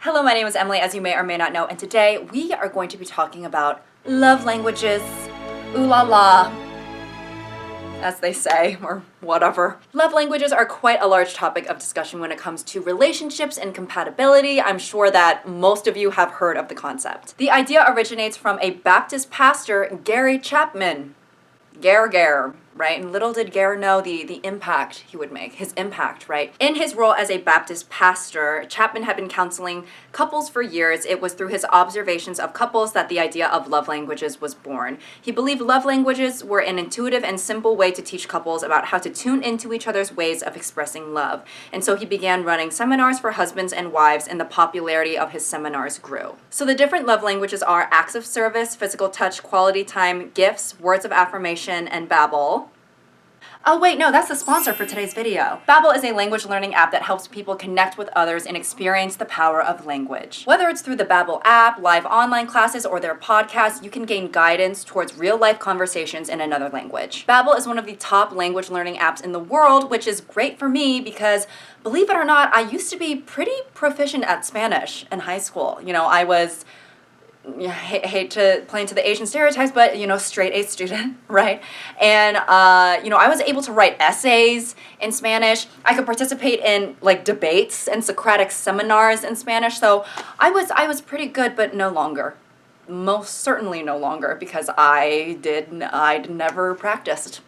Hello, my name is Emily, as you may or may not know, and today we are going to be talking about love languages. Ooh la la, as they say, or whatever. Love languages are quite a large topic of discussion when it comes to relationships and compatibility. I'm sure that most of you have heard of the concept. The idea originates from a Baptist pastor, Gary Chapman. Gare, right? And little did Gare know the impact he would make, his impact, right? In his role as a Baptist pastor, Chapman had been counseling couples for years. It was through his observations of couples that the idea of love languages was born. He believed love languages were an intuitive and simple way to teach couples about how to tune into each other's ways of expressing love. And so he began running seminars for husbands and wives, and the popularity of his seminars grew. So the different love languages are acts of service, physical touch, quality time, gifts, words of affirmation, and Babbel. Oh wait, no, that's the sponsor for today's video. Babbel is a language learning app that helps people connect with others and experience the power of language. Whether it's through the Babbel app, live online classes, or their podcasts, you can gain guidance towards real-life conversations in another language. Babbel is one of the top language learning apps in the world, which is great for me because, believe it or not, I used to be pretty proficient at Spanish in high school. You know, I was hate to play into the Asian stereotypes, but, straight A student, right? And, I was able to write essays in Spanish. I could participate in, debates and Socratic seminars in Spanish. So I was pretty good, but no longer. Most certainly no longer, because I'd never practiced.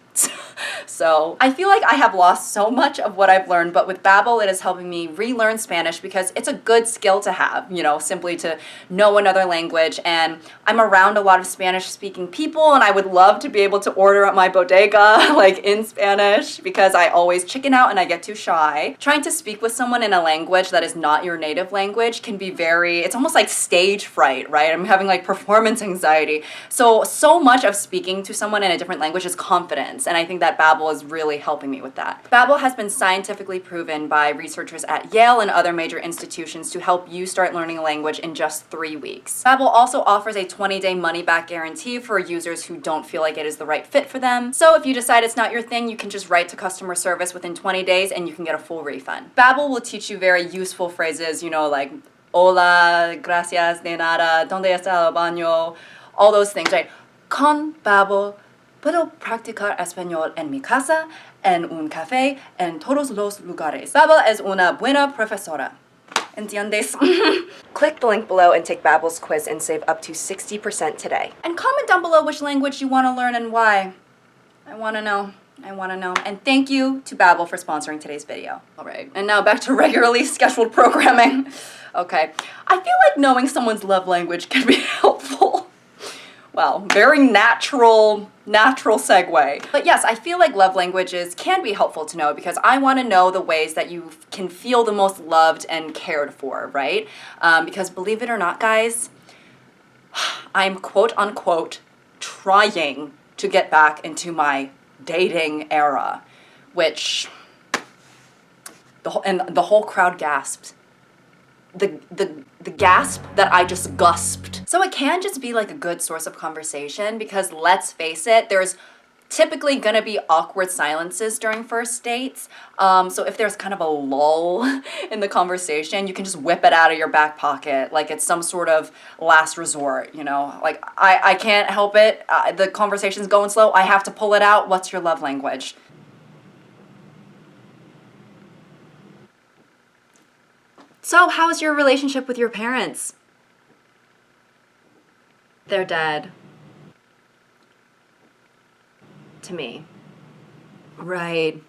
So I feel like I have lost so much of what I've learned, but with Babbel, it is helping me relearn Spanish because it's a good skill to have, simply to know another language. And I'm around a lot of Spanish-speaking people, and I would love to be able to order at my bodega, in Spanish, because I always chicken out and I get too shy. Trying to speak with someone in a language that is not your native language can be it's almost like stage fright, right? I'm having performance anxiety. So much of speaking to someone in a different language is confidence. And I think that Babbel is really helping me with that. Babbel has been scientifically proven by researchers at Yale and other major institutions to help you start learning a language in just 3 weeks. Babbel also offers a 20-day money-back guarantee for users who don't feel like it is the right fit for them. So if you decide it's not your thing, you can just write to customer service within 20 days and you can get a full refund. Babbel will teach you very useful phrases, like hola, gracias, de nada, donde está el baño, all those things, right? Con Babbel puedo practicar español en mi casa, en un café, en todos los lugares. Babbel es una buena profesora. ¿Entiendes? Click the link below and take Babbel's quiz and save up to 60% today. And comment down below which language you want to learn and why. I want to know. And thank you to Babbel for sponsoring today's video. All right, and now back to regularly scheduled programming. Okay, I feel like knowing someone's love language can be helpful. Wow, very natural segue. But yes, I feel like love languages can be helpful to know because I want to know the ways that you can feel the most loved and cared for, right? Because believe it or not, guys, I'm quote unquote trying to get back into my dating era, which the whole crowd gasped. The gasp that I just gusped. So it can just be a good source of conversation because let's face it, there's typically gonna be awkward silences during first dates. So if there's kind of a lull in the conversation, you can just whip it out of your back pocket like it's some sort of last resort, I can't help it. The conversation's going slow. I have to pull it out. What's your love language? So, how's your relationship with your parents? They're dead. To me. Right.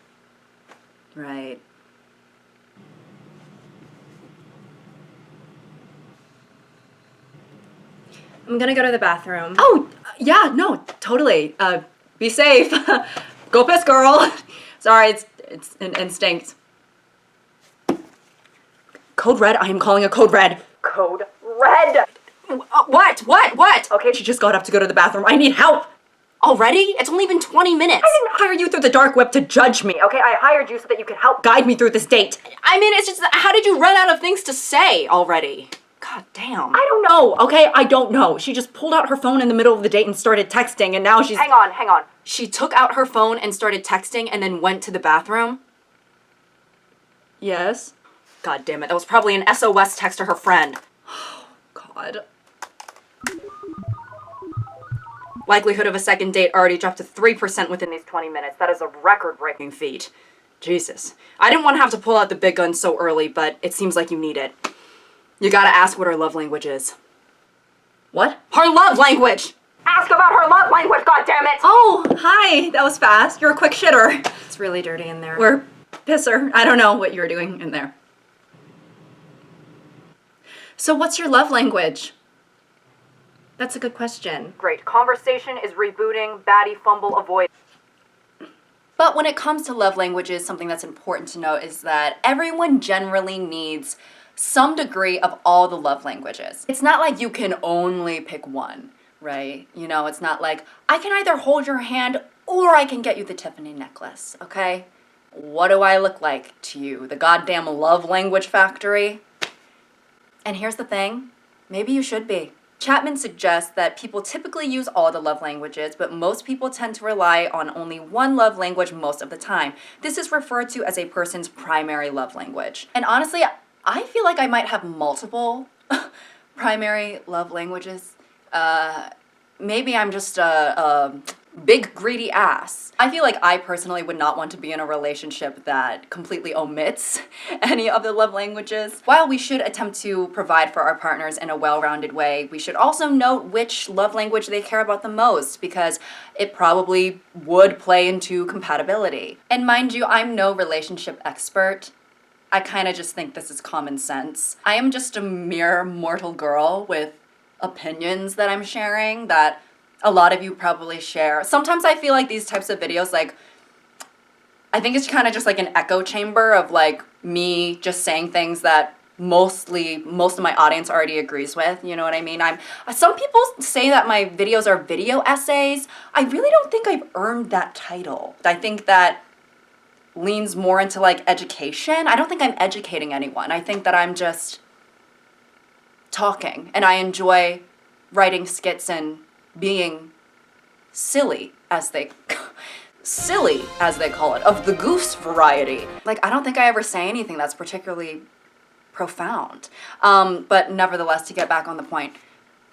I'm gonna go to the bathroom. Oh, yeah, no, totally. Be safe. Go piss, girl. Sorry, it's an instinct. Code red, I am calling a code red. Code red! What? Okay, she just got up to go to the bathroom. I need help! Already? It's only been 20 minutes. I didn't hire you through the dark web to judge me, okay? I hired you so that you could help guide me through this date. I mean, it's just, how did you run out of things to say already? God damn. I don't know, okay? I don't know. She just pulled out her phone in the middle of the date and started texting, and now she's— Hang on. She took out her phone and started texting and then went to the bathroom? Yes. God damn it, that was probably an SOS text to her friend. Oh, God. Likelihood of a second date already dropped to 3% within these 20 minutes. That is a record-breaking feat. Jesus. I didn't want to have to pull out the big gun so early, but it seems like you need it. You gotta ask what her love language is. What? Her love language! Ask about her love language, goddammit! Oh, hi. That was fast. You're a quick shitter. It's really dirty in there. Or pisser. I don't know what you were doing in there. So what's your love language? That's a good question. Great. Conversation is rebooting. Baddie fumble avoid. But when it comes to love languages, something that's important to note is that everyone generally needs some degree of all the love languages. It's not like you can only pick one, right? You know, it's not like, I can either hold your hand or I can get you the Tiffany necklace, okay? What do I look like to you? The goddamn love language factory? And here's the thing, maybe you should be. Chapman suggests that people typically use all the love languages, but most people tend to rely on only one love language most of the time. This is referred to as a person's primary love language. And honestly, I feel like I might have multiple primary love languages. Maybe I'm just a big greedy ass. I feel like I personally would not want to be in a relationship that completely omits any of the love languages. While we should attempt to provide for our partners in a well-rounded way, we should also note which love language they care about the most, because it probably would play into compatibility. And mind you, I'm no relationship expert. I kind of just think this is common sense. I am just a mere mortal girl with opinions that I'm sharing that a lot of you probably share. Sometimes I feel like these types of videos, like, I think it's kind of just like an echo chamber of like me just saying things that most of my audience already agrees with, you know what I mean? Some people say that my videos are video essays. I really don't think I've earned that title. I think that leans more into like education. I don't think I'm educating anyone. I think that I'm just talking, and I enjoy writing skits and being silly, as they call it, of the goose variety. Like, I don't think I ever say anything that's particularly profound. But nevertheless, to get back on the point,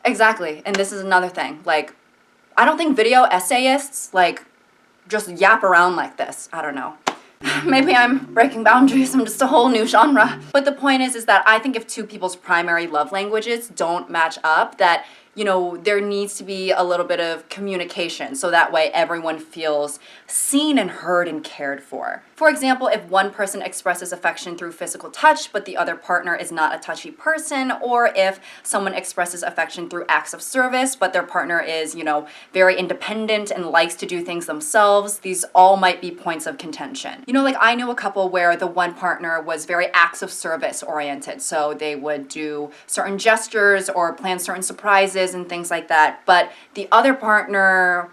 exactly, and this is another thing, like, I don't think video essayists, like, just yap around like this. I don't know. Maybe I'm breaking boundaries, I'm just a whole new genre. But the point is that I think if two people's primary love languages don't match up, that, you know, there needs to be a little bit of communication so that way everyone feels seen and heard and cared for. For example, if one person expresses affection through physical touch, but the other partner is not a touchy person, or if someone expresses affection through acts of service, but their partner is, you know, very independent and likes to do things themselves, these all might be points of contention. You know, like, I knew a couple where the one partner was very acts of service oriented, so they would do certain gestures or plan certain surprises and things like that, but the other partner,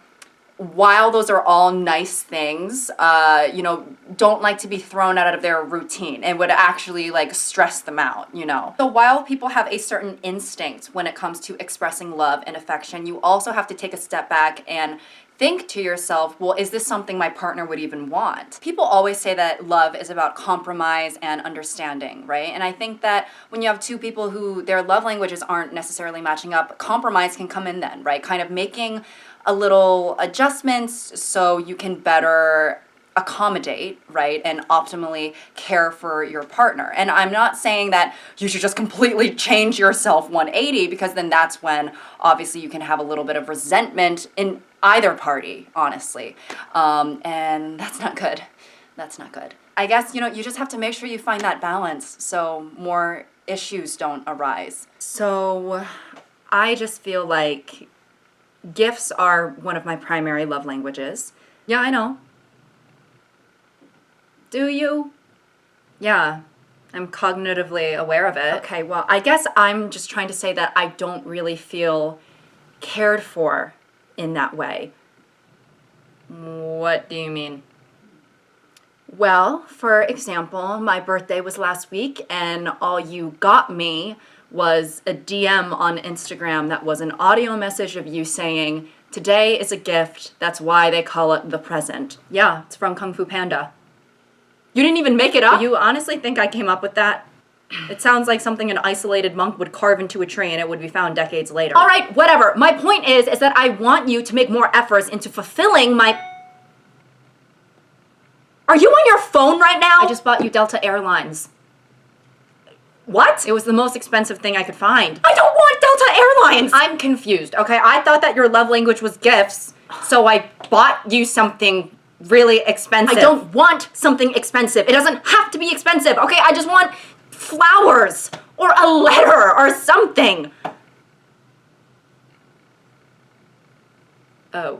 while those are all nice things, you know, don't like to be thrown out of their routine and would actually like stress them out, you know. So while people have a certain instinct when it comes to expressing love and affection, you also have to take a step back and think to yourself, well, is this something my partner would even want? People always say that love is about compromise and understanding, right? And I think that when you have two people who their love languages aren't necessarily matching up, compromise can come in then, right? Kind of making a little adjustments so you can better accommodate, right, and optimally care for your partner. And I'm not saying that you should just completely change yourself 180, because then that's when obviously you can have a little bit of resentment in either party, honestly. And that's not good. That's not good. I guess, you know, you just have to make sure you find that balance so more issues don't arise. So I just feel like gifts are one of my primary love languages. Yeah, I know. Do you? Yeah, I'm cognitively aware of it. Okay, well, I guess I'm just trying to say that I don't really feel cared for in that way. What do you mean? Well, for example, my birthday was last week, and all you got me was a DM on Instagram that was an audio message of you saying, "Today is a gift, that's why they call it the present." Yeah, it's from Kung Fu Panda. You didn't even make it up? You honestly think I came up with that? It sounds like something an isolated monk would carve into a tree and it would be found decades later. All right, whatever. My point is that I want you to make more efforts into fulfilling my... Are you on your phone right now? I just bought you Delta Airlines. What? It was the most expensive thing I could find. I don't want Delta Airlines! I'm confused, okay? I thought that your love language was gifts, so I bought you something really expensive. I don't want something expensive. It doesn't have to be expensive, okay? I just want flowers or a letter or something. Oh.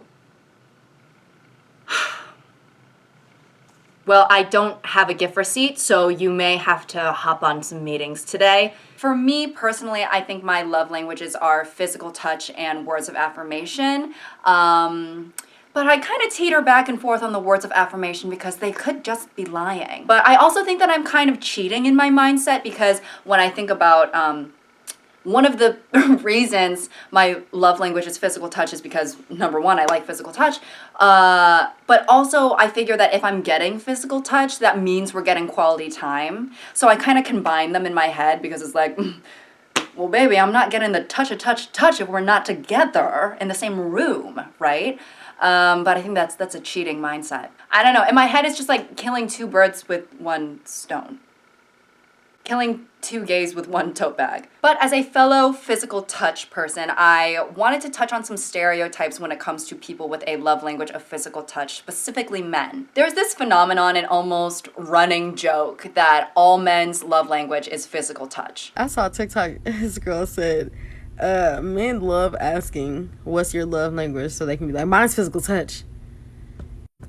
Well, I don't have a gift receipt, so you may have to hop on some meetings today. For me personally, I think my love languages are physical touch and words of affirmation. But I kind of teeter back and forth on the words of affirmation because they could just be lying. But I also think that I'm kind of cheating in my mindset because when I think about one of the reasons my love language is physical touch is because, number one, I like physical touch. But also, I figure that if I'm getting physical touch, that means we're getting quality time. So I kind of combine them in my head because it's like, well, baby, I'm not getting the touch if we're not together in the same room, right? But I think that's a cheating mindset. I don't know. In my head, it's just like killing two birds with one stone. Killing two gays with one tote bag. But as a fellow physical touch person, I wanted to touch on some stereotypes when it comes to people with a love language of physical touch, specifically men. There's this phenomenon, an almost running joke, that all men's love language is physical touch. I saw a TikTok, this girl said, men love asking, what's your love language? So they can be like, mine's physical touch.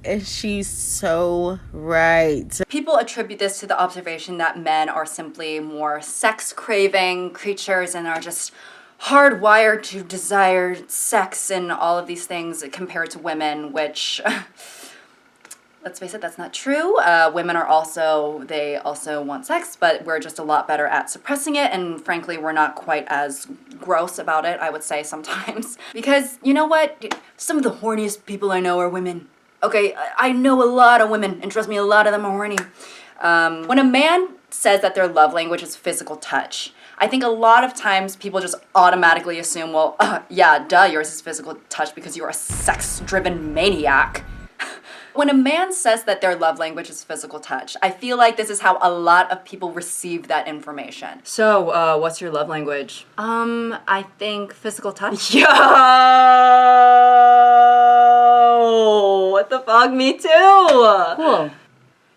And she's so right. People attribute this to the observation that men are simply more sex-craving creatures and are just hardwired to desire sex and all of these things compared to women, which, let's face it, that's not true. Women are also want sex, but we're just a lot better at suppressing it, and frankly, we're not quite as gross about it, I would say sometimes. Because, you know what? Some of the horniest people I know are women. Okay, I know a lot of women, and trust me, a lot of them are horny. When a man says that their love language is physical touch, I think a lot of times people just automatically assume, well, yeah, duh, yours is physical touch because you're a sex-driven maniac. When a man says that their love language is physical touch, I feel like this is how a lot of people receive that information. So, what's your love language? I think physical touch. Yo! What the fuck? Me too! Cool.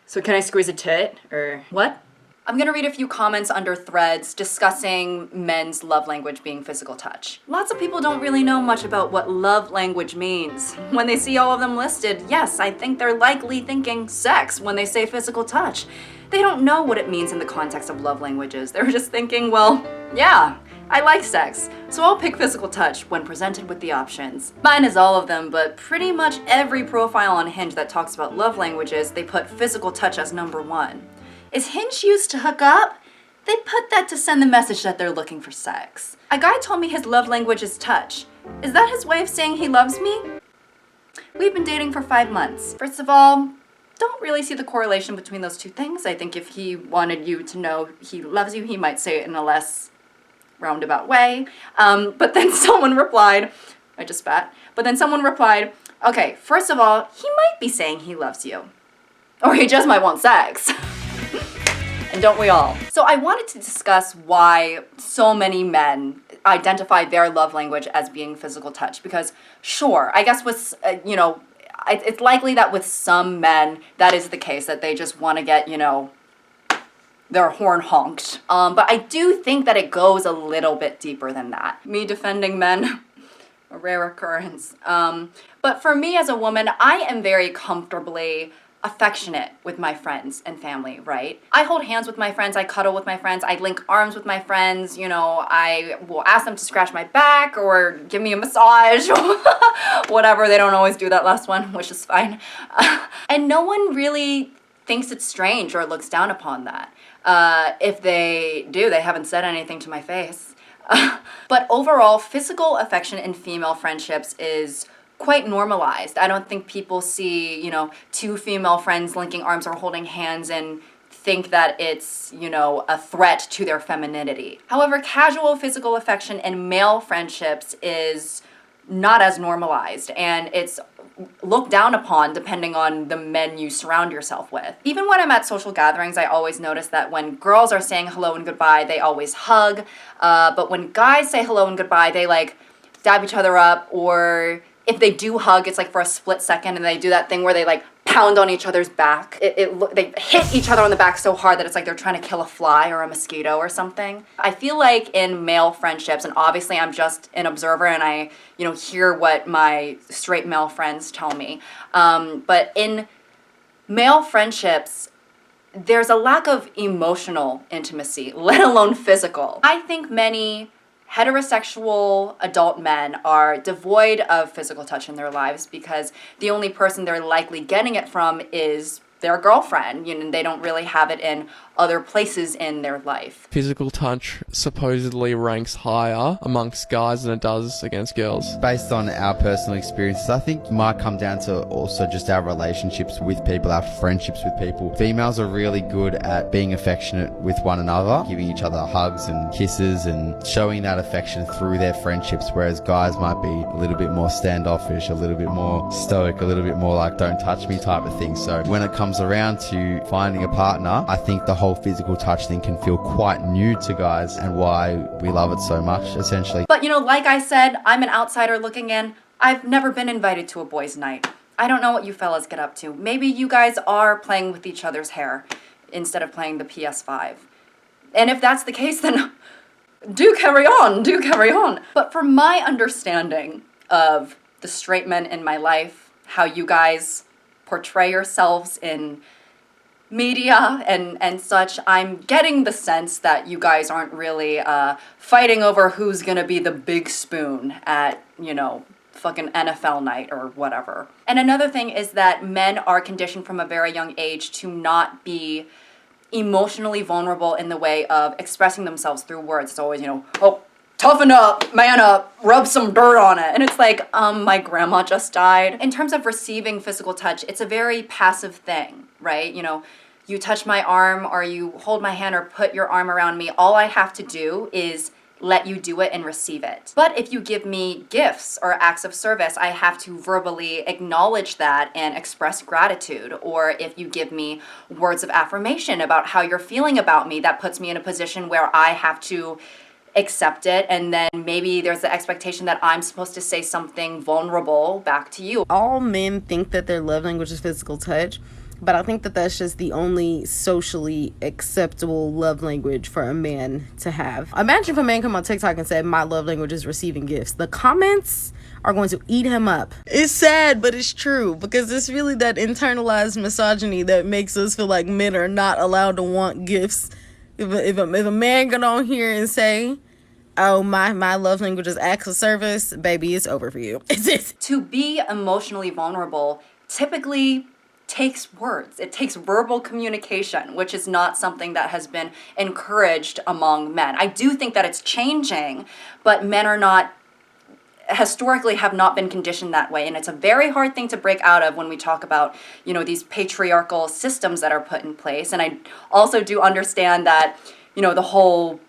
So can I squeeze a tit, or what? I'm gonna read a few comments under threads discussing men's love language being physical touch. Lots of people don't really know much about what love language means. When they see all of them listed, yes, I think they're likely thinking sex when they say physical touch. They don't know what it means in the context of love languages. They're just thinking, well, yeah, I like sex, so I'll pick physical touch when presented with the options. Mine is all of them, but pretty much every profile on Hinge that talks about love languages, they put physical touch as number one. Is Hinge used to hook up? They put that to send the message that they're looking for sex. A guy told me his love language is touch. Is that his way of saying he loves me? We've been dating for 5 months. First of all, don't really see the correlation between those two things. I think if he wanted you to know he loves you, he might say it in a less roundabout way. But then someone replied, I just spat, but then someone replied, okay, first of all, he might be saying he loves you. Or he just might want sex. And don't we all? So I wanted to discuss why so many men identify their love language as being physical touch. Because sure, I guess with, it's likely that with some men, that is the case, that they just want to get, their horn honked. But I do think that it goes a little bit deeper than that. Me defending men, a rare occurrence. But for me as a woman, I am very comfortably affectionate with my friends and family, right? I hold hands with my friends, I cuddle with my friends, I link arms with my friends, I will ask them to scratch my back or give me a massage, whatever. They don't always do that last one, which is fine. And no one really thinks it's strange or looks down upon that. If they do, they haven't said anything to my face. But overall, physical affection in female friendships is quite normalized. I don't think people see, two female friends linking arms or holding hands and think that it's, you know, a threat to their femininity. However, casual physical affection in male friendships is not as normalized, and it's looked down upon depending on the men you surround yourself with. Even when I'm at social gatherings, I always notice that when girls are saying hello and goodbye, they always hug. But when guys say hello and goodbye, they like dab each other up, or if they do hug, it's like for a split second, and they do that thing where they like pound on each other's back. They hit each other on the back so hard that it's like they're trying to kill a fly or a mosquito or something. I feel like in male friendships, and obviously I'm just an observer and I, you know, hear what my straight male friends tell me. But in male friendships, there's a lack of emotional intimacy, let alone physical. I think many heterosexual adult men are devoid of physical touch in their lives because the only person they're likely getting it from is their girlfriend. You know, they don't really have it in other places in their life. Physical touch supposedly ranks higher amongst guys than it does against girls. Based on our personal experiences, I think it might come down to also just our relationships with people, our friendships with people. Females are really good at being affectionate with one another, giving each other hugs and kisses and showing that affection through their friendships, whereas guys might be a little bit more standoffish, a little bit more stoic, a little bit more like don't touch me type of thing. So when it comes around to finding a partner, I think the whole physical touch thing can feel quite new to guys and why we love it so much, essentially. But you know, like I said, I'm an outsider looking in. I've never been invited to a boys' night. I don't know what you fellas get up to. Maybe you guys are playing with each other's hair instead of playing the PS5. And if that's the case, then do carry on. But from my understanding of the straight men in my life, how you guys portray yourselves in media and such, I'm getting the sense that you guys aren't really fighting over who's gonna be the big spoon at, you know, fucking NFL night or whatever. And another thing is that men are conditioned from a very young age to not be emotionally vulnerable in the way of expressing themselves through words. It's always, you know, oh, toughen up, man up, rub some dirt on it. And it's like, my grandma just died. In terms of receiving physical touch, it's a very passive thing, right? You know, you touch my arm or you hold my hand or put your arm around me. All I have to do is let you do it and receive it. But if you give me gifts or acts of service, I have to verbally acknowledge that and express gratitude. Or if you give me words of affirmation about how you're feeling about me, that puts me in a position where I have to accept it, and then maybe there's the expectation that I'm supposed to say something vulnerable back to you. All men think that their love language is physical touch, but I think that that's just the only socially acceptable love language for a man to have. Imagine if a man come on TikTok and said, my love language is receiving gifts. The comments are going to eat him up. It's sad, but it's true, because it's really that internalized misogyny that makes us feel like men are not allowed to want gifts. If a man get on here and say, oh, my love language is acts of service, baby, it's over for you. To be emotionally vulnerable typically takes words. It takes verbal communication, which is not something that has been encouraged among men. I do think that it's changing, but men are not, historically have not been conditioned that way. And it's a very hard thing to break out of when we talk about, you know, these patriarchal systems that are put in place. And I also do understand that, you know, the whole,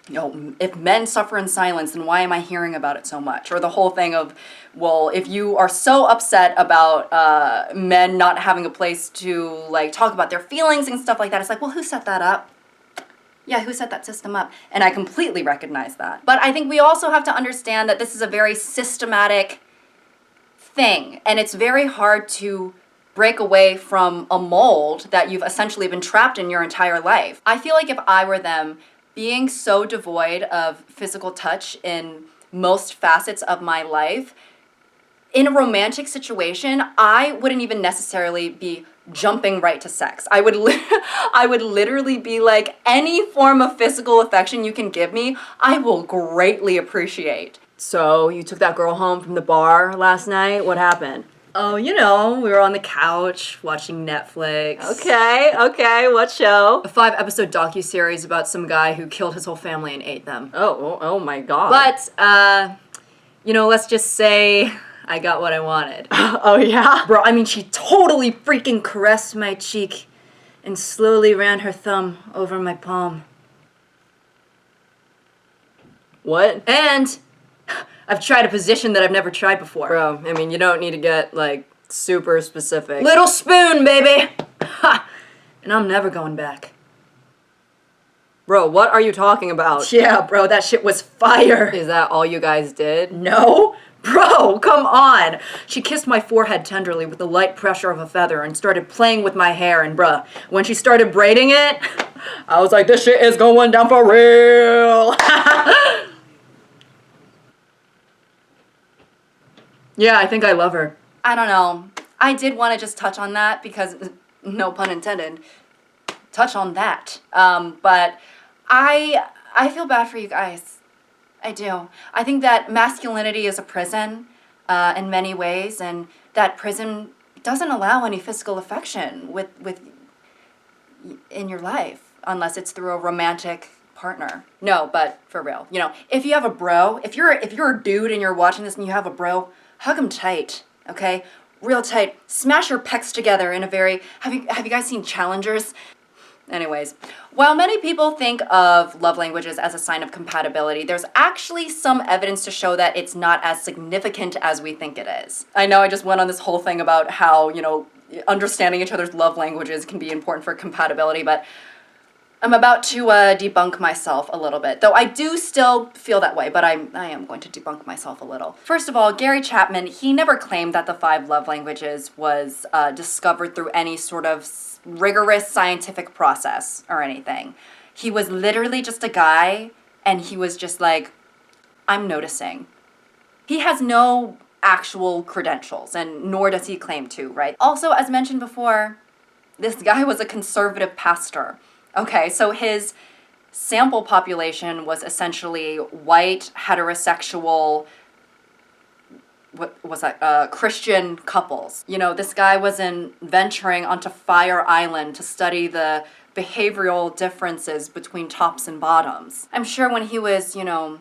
you know, if men suffer in silence, then why am I hearing about it so much? Or the whole thing of, well, if you are so upset about men not having a place to, like, talk about their feelings and stuff like that, it's like, well, who set that up? Yeah, who set that system up? And I completely recognize that. But I think we also have to understand that this is a very systematic thing, and it's very hard to break away from a mold that you've essentially been trapped in your entire life. I feel like if I were them, being so devoid of physical touch in most facets of my life, in a romantic situation, I wouldn't even necessarily be jumping right to sex. I would literally be like, any form of physical affection you can give me, I will greatly appreciate. So, you took that girl home from the bar last night? What happened? Oh, you know, we were on the couch watching Netflix. Okay, what show? A 5-episode docuseries about some guy who killed his whole family and ate them. Oh my god. But, you know, let's just say I got what I wanted. Oh yeah? Bro, I mean, she totally freaking caressed my cheek and slowly ran her thumb over my palm. What? And I've tried a position that I've never tried before. Bro, I mean, you don't need to get, like, super specific. Little spoon, baby! Ha! And I'm never going back. Bro, what are you talking about? Yeah, bro, that shit was fire. Is that all you guys did? No? Bro, come on! She kissed my forehead tenderly with the light pressure of a feather and started playing with my hair, and bruh, when she started braiding it, I was like, this shit is going down for real! Yeah, I think I love her. I don't know. I did want to just touch on that because, no pun intended, touch on that. But I feel bad for you guys. I do. I think that masculinity is a prison in many ways, and that prison doesn't allow any physical affection with in your life unless it's through a romantic partner. No, but for real, you know, if you have a bro, if you're a dude and you're watching this and you have a bro, hug him tight, okay? Real tight. Smash your pecs together in a very... Have you guys seen Challengers? Anyways, while many people think of love languages as a sign of compatibility, there's actually some evidence to show that it's not as significant as we think it is. I know I just went on this whole thing about how, you know, understanding each other's love languages can be important for compatibility, but I'm about to debunk myself a little bit, though I do still feel that way, but I am going to debunk myself a little. First of all, Gary Chapman, he never claimed that the 5 love languages was discovered through any sort of rigorous scientific process or anything. He was literally just a guy, and he was just like, I'm noticing. He has no actual credentials, and nor does he claim to, right? Also, as mentioned before, this guy was a conservative pastor. Okay, so his sample population was essentially white, heterosexual, what was that, Christian couples. You know, this guy wasn't venturing onto Fire Island to study the behavioral differences between tops and bottoms. I'm sure when he was, you know,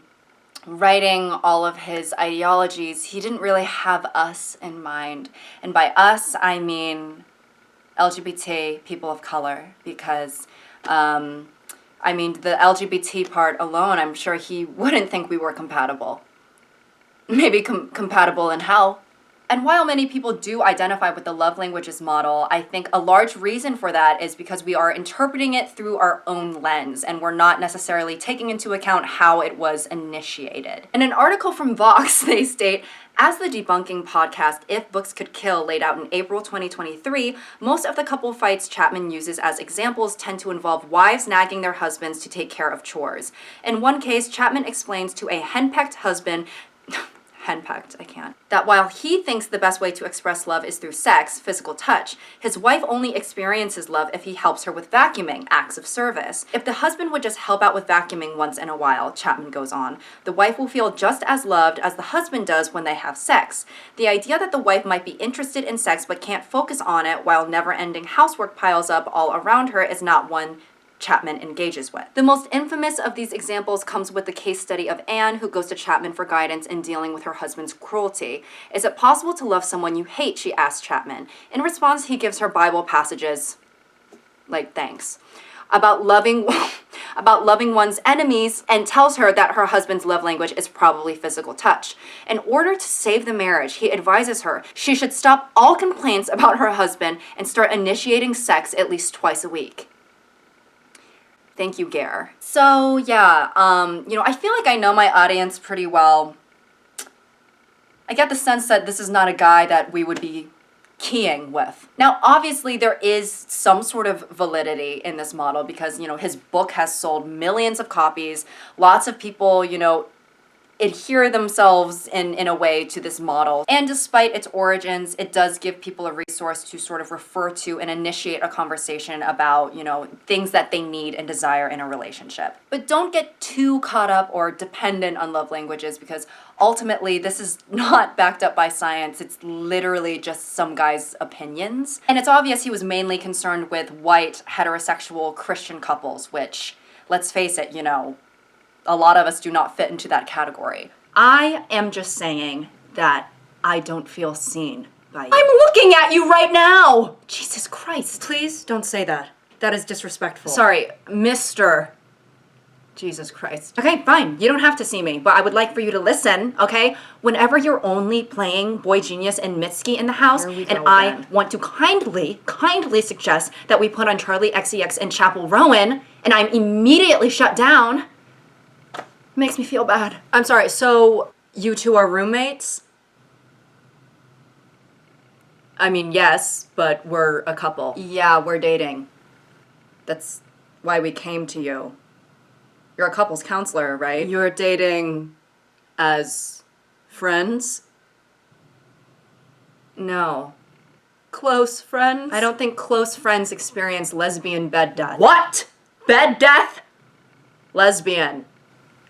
writing all of his ideologies, he didn't really have us in mind. And by us, I mean LGBT people of color, because I mean, the LGBT part alone, I'm sure he wouldn't think we were compatible. Maybe compatible in hell. And while many people do identify with the love languages model, I think a large reason for that is because we are interpreting it through our own lens, and we're not necessarily taking into account how it was initiated. In an article from Vox, they state, as the Debunking podcast, If Books Could Kill, laid out in April 2023, most of the couple fights Chapman uses as examples tend to involve wives nagging their husbands to take care of chores. In one case, Chapman explains to a henpecked husband that while he thinks the best way to express love is through sex, physical touch, his wife only experiences love if he helps her with vacuuming, acts of service. If the husband would just help out with vacuuming once in a while, Chapman goes on, the wife will feel just as loved as the husband does when they have sex. The idea that the wife might be interested in sex but can't focus on it while never-ending housework piles up all around her is not one Chapman engages with. The most infamous of these examples comes with the case study of Anne, who goes to Chapman for guidance in dealing with her husband's cruelty. Is it possible to love someone you hate? She asks Chapman. In response, he gives her Bible passages, like thanks, about loving one's enemies, and tells her that her husband's love language is probably physical touch. In order to save the marriage, he advises her she should stop all complaints about her husband and start initiating sex at least twice a week. Thank you, Gare. So, yeah, you know, I feel like I know my audience pretty well. I get the sense that this is not a guy that we would be keying with. Now, obviously, there is some sort of validity in this model because, you know, his book has sold millions of copies. Lots of people, you know, adhere themselves in a way to this model. And despite its origins, it does give people a resource to sort of refer to and initiate a conversation about, you know, things that they need and desire in a relationship. But don't get too caught up or dependent on love languages, because ultimately this is not backed up by science. It's literally just some guy's opinions. And it's obvious he was mainly concerned with white, heterosexual Christian couples, which, let's face it, you know, a lot of us do not fit into that category. I am just saying that I don't feel seen by you. I'm looking at you right now! Jesus Christ. Please don't say that. That is disrespectful. Sorry, Mr. Jesus Christ. Okay, fine. You don't have to see me, but I would like for you to listen, okay? Whenever you're only playing Boy Genius and Mitski in the house, Here we and go I again. want to kindly suggest that we put on Charlie XCX and Chapel Rowan, and I'm immediately shut down, makes me feel bad. I'm sorry, so you two are roommates? I mean, yes, but we're a couple. Yeah, we're dating. That's why we came to you. You're a couples counselor, right? You're dating as friends? No. Close friends? I don't think close friends experience lesbian bed death. What? Bed death? Lesbian.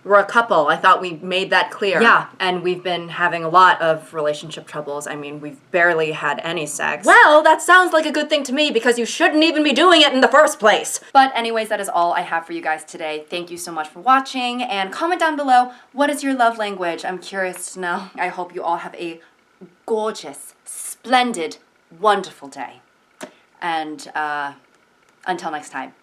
We're a couple. I thought we made that clear. Yeah, and we've been having a lot of relationship troubles. I mean, we've barely had any sex. Well, that sounds like a good thing to me because you shouldn't even be doing it in the first place. But anyways, that is all I have for you guys today. Thank you so much for watching, and comment down below, what is your love language? I'm curious to know. I hope you all have a gorgeous, splendid, wonderful day. And until next time.